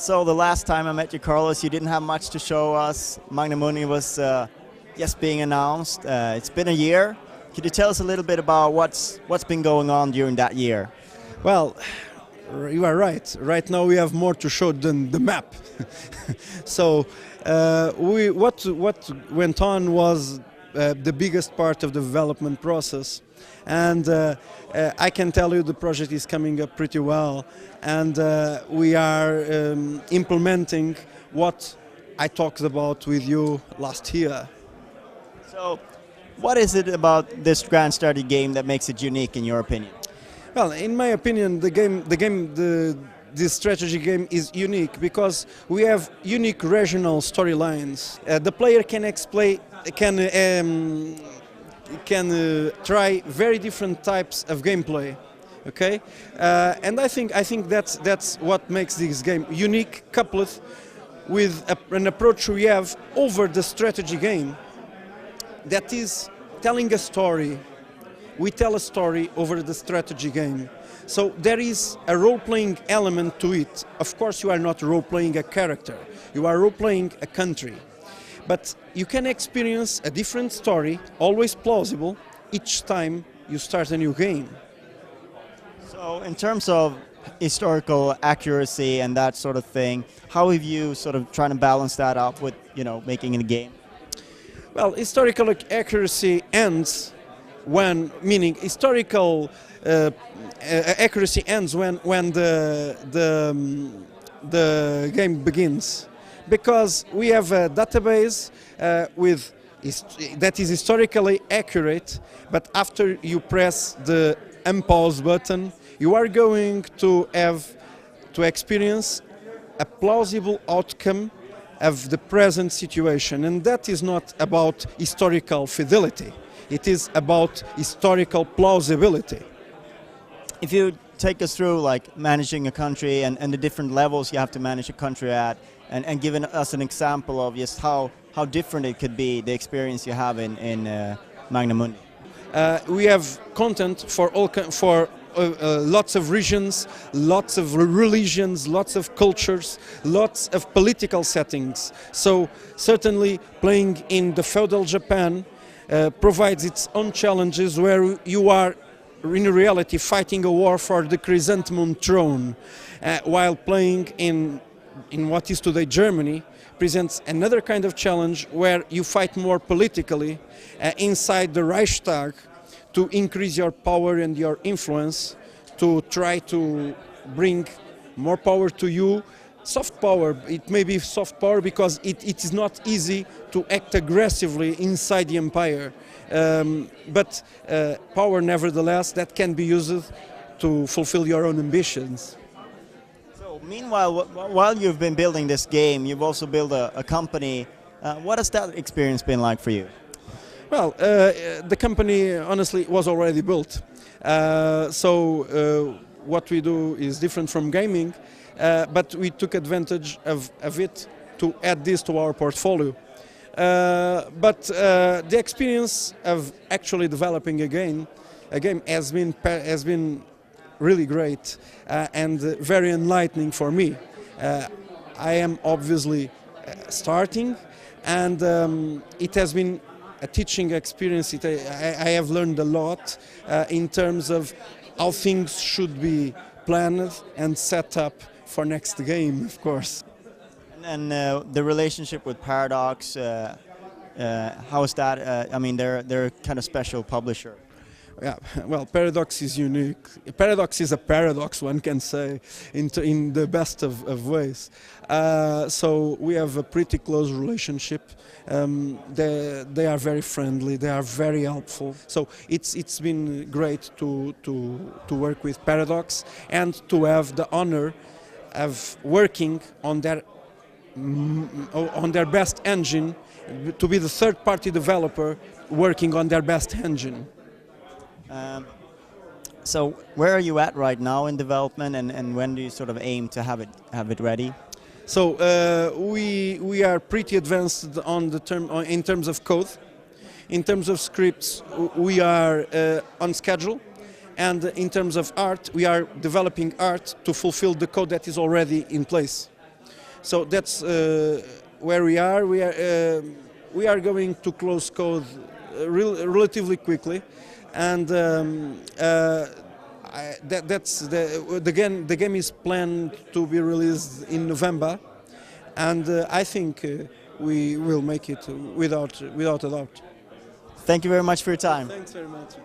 So the last time I met you, Carlos, you didn't have much to show us. Magna Mundi was just being announced. It's been a year. Could you tell us a little bit about what's been going on during that year? Well, you are right. Right now we have more to show than the map. So what went on was the biggest part of the development process, and I can tell you the project is coming up pretty well, and we are implementing what I talked about with you last year. So what is it about this grand strategy game that makes it unique in your opinion? Well, in my opinion, this strategy game is unique because we have unique regional storylines. The player can try very different types of gameplay. Okay, and I think that's what makes this game unique, coupled with an approach we have over the strategy game. That is telling a story. We tell a story over the strategy game. So there is a role-playing element to it. Of course, you are not role-playing a character. You are role-playing a country. But you can experience a different story, always plausible, each time you start a new game. So in terms of historical accuracy and that sort of thing, how have you sort of trying to balance that up with, making it a game? Well, historical accuracy ends when, meaning historical accuracy ends when the game begins, because we have a database that is historically accurate, but after you press the unpause button, you are going to have to experience a plausible outcome of the present situation, and that is not about historical fidelity. It is about historical plausibility. If you take us through like managing a country and the different levels you have to manage a country at, and giving us an example of just how different it could be, the experience you have in Magna Mundi. We have content for lots of regions, lots of religions, lots of cultures, lots of political settings. So certainly playing in the feudal Japan provides its own challenges, where you are in reality fighting a war for the chrysanthemum throne, while playing in what is today Germany presents another kind of challenge, where you fight more politically inside the Reichstag to increase your power and your influence, to try to bring more power to you. Soft power, it may be soft power because it is not easy to act aggressively inside the empire, but power nevertheless that can be used to fulfill your own ambitions. So meanwhile, while you've been building this game, you've also built a company. What has that experience been like for you? Well, the company honestly was already built, so what we do is different from gaming, but we took advantage of it to add this to our portfolio. But the experience of actually developing a game has been really great and very enlightening for me. I am obviously starting, and it has been a teaching experience. I have learned a lot in terms of how things should be planned and set up for next game, of course. And the relationship with Paradox, how is that? I mean, they're a kind of special publisher. Yeah, well, Paradox is unique. Paradox is a paradox, one can say, in the best of ways. So we have a pretty close relationship. They are very friendly. They are very helpful. So it's been great to work with Paradox and to have the honor of working on their best engine, to be the third-party developer working on their best engine. So where are you at right now in development, and when do you sort of aim to have it ready? So we are pretty advanced in terms of code. In terms of scripts, we are on schedule, and in terms of art, we are developing art to fulfill the code that is already in place. So that's where we are. We are going to close code relatively quickly, and the game is planned to be released in November, and I think we will make it without a doubt. Thank you very much for your time. Thanks very much.